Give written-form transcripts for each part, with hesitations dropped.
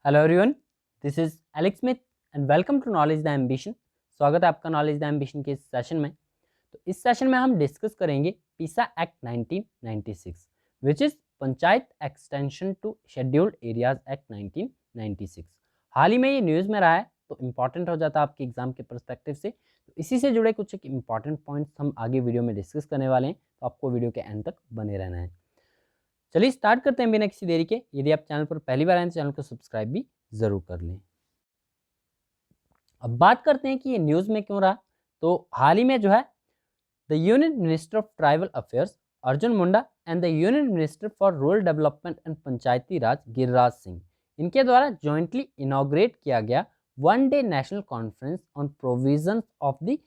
Hello everyone, this is Alex Smith and welcome to Knowledge the Ambition. स्वागत है आपका knowledge the ambition के इस सेशन में। तो इस सेशन में हम डिस्कस करेंगे PESA act 1996 which is panchayat extension to scheduled areas act 1996। हाल ही में ये न्यूज़ में रहा है तो इम्पॉर्टेंट हो जाता है आपके एग्जाम के परस्पेक्टिव से। तो इसी से जुड़े कुछ एक इम्पॉर्टेंट पॉइंट्स हम आगे वीडियो में डिस्कस करने वाले हैं, तो आपको वीडियो के एंड तक बने रहना है। चलिए स्टार्ट करते हैं बिना किसी देरी के। यदि आप चैनल पर पहली बार आए तो चैनल को सब्सक्राइब भी जरूर कर लें। अब बात करते हैं कि ये न्यूज़ में क्यों रहा। तो हाल ही में जो है the union minister of tribal affairs Arjun Munda and the union minister for rural development and Panchayati Raj Giriraj Singh, इनके द्वारा जॉइंटली इनॉग्रेट किया गया one day national conference on provisions of the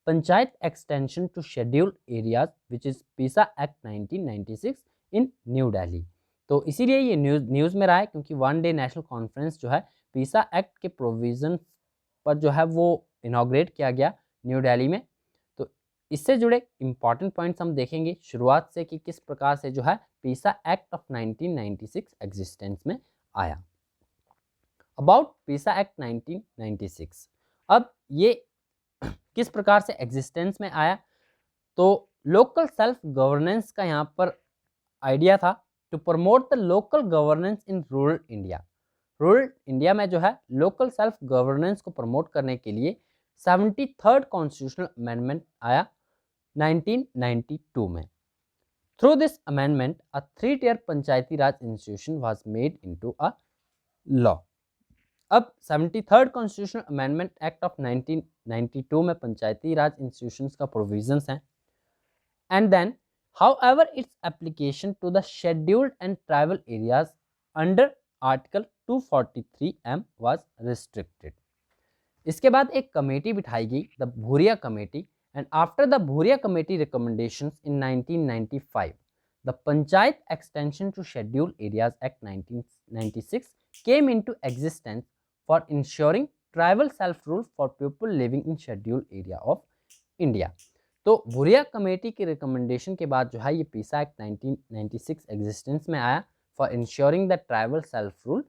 panchayat extension to scheduled areas which is PESA act 1996 in New Delhi. तो इसीलिए ये news में रहा है क्योंकि वन डे नेशनल कॉन्फ्रेंस जो है पीसा एक्ट के प्रोविजन पर जो है वो इनॉग्रेट किया गया न्यू दिल्ली में। तो इससे जुड़े इंपॉर्टेंट पॉइंट्स हम देखेंगे शुरुआत से कि किस प्रकार से जो है पीसा एक्ट ऑफ 1996 एग्जिस्टेंस में आया। अबाउट पीसा एक्ट 1996, अब ये किस प्रकार से एग्जिस्टेंस में आया। तो लोकल सेल्फ गवर्नेंस का यहाँ पर आइडिया था to promote the local governance in rural India. Rural India में जो है लोकल सेल्फ गवर्नेंस को प्रमोट करने के लिए 73rd कॉन्स्टिट्यूशनल अमेंडमेंट आया 1992 में। Through this amendment a 3-tier Panchayati Raj institution was made into a law. अब 73rd constitutional amendment act of 1992 में पंचायती राज इंस्टीट्यूशंस का प्रोविजंस हैं and then however its application to the scheduled and tribal areas under article 243M was restricted। इसके बाद एक committee बिठाई गई, the Bhuria committee, and after the Bhuria committee recommendations in 1995 the panchayat extension to scheduled areas act 1996 came into existence for ensuring tribal self rule for people living in scheduled area of India। तो Bhuria committee की recommendation के बाद जो है ये पीसा act 1996 existence में आया for ensuring the tribal self rule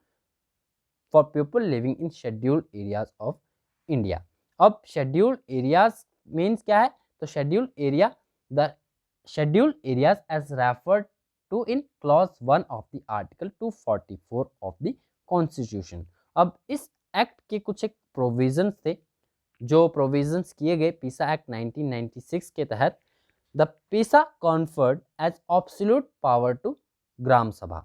for people living in scheduled areas of India. अब शेड्यूल्ड एरियाज मीन्स क्या है, तो scheduled area the scheduled areas as referred to in clause 1 of the article 244 of the constitution. अब इस act के कुछ एक provisions थे जो प्रोविजंस किए गए पीसा एक्ट 1996 के तहत। The PESA conferred as absolute power to gram sabha,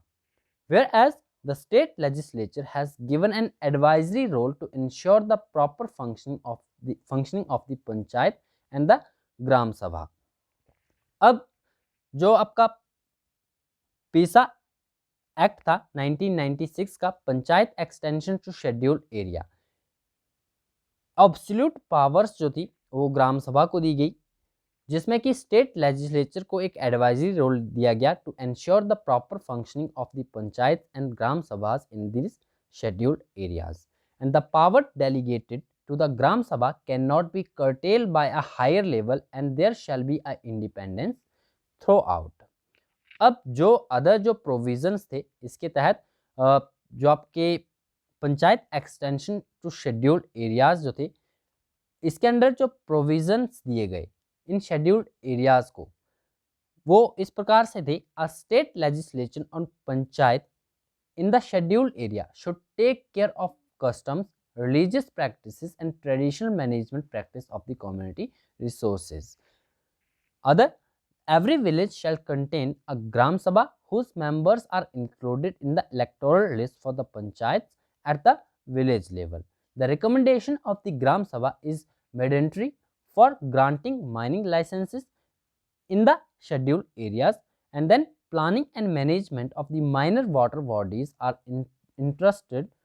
whereas the state legislature has given an advisory role to ensure the proper functioning of the panchayat and the gram sabha. अब जो आपका पीसा एक्ट था 1996 का panchayat extension to scheduled area, absolute powers जो थी वो ग्राम सभा को दी गई, जिसमें कि स्टेट लेजिस्लेचर को एक एडवाइजरी रोल दिया गया to ensure the proper functioning of the panchayat and gram sabhas in this scheduled areas and the power delegated to the gram sabha can not be curtailed by a higher level and there shall be a independence throughout. अब जो other जो provisions थे इसके तहत जो आपके panchayat extension to scheduled areas जो थे इसके अंदर जो प्रोविजंस दिए गए इन शेड्यूल्ड एरियाज को वो इस प्रकार से थे। A state legislation on panchayat in the scheduled area should take care of customs, religious practices and traditional management practice of the community resources. Other, every village shall contain a Gram Sabha whose members are included in the electoral list for the panchayats at the village level. The recommendation of the Gram Sabha is mandatory for granting mining licenses in the scheduled areas, and then planning and management of the minor water bodies are entrusted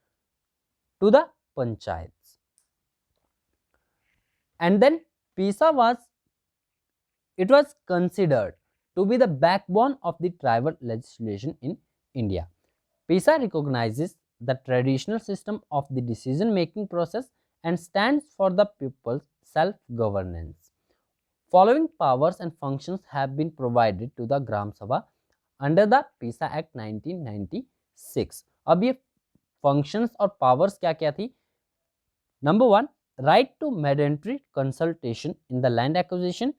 to the panchayats. And then PISA was considered to be the backbone of the tribal legislation in India. PISA recognizes the traditional system of the decision-making process and stands for the people's self-governance. Following powers and functions have been provided to the Gram Sabha under the PISA Act 1996. अब ये functions और powers क्या क्या थी। Number 1, right to mandatory consultation in the land acquisition,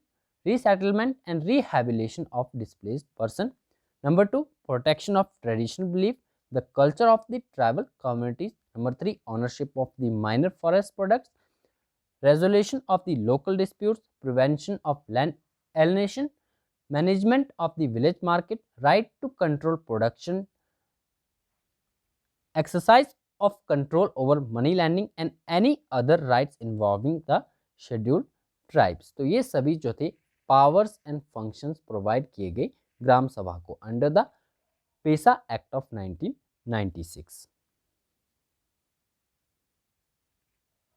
resettlement and rehabilitation of displaced person. Number 2, protection of traditional belief, the culture of the tribal communities. Number 3, ownership of the minor forest products, resolution of the local disputes, prevention of land alienation, management of the village market, right to control production, exercise of control over money lending and any other rights involving the scheduled tribes। तो ये सभी जो थे powers and functions provide किए गए ग्राम सभा को under the PESA act of 1996।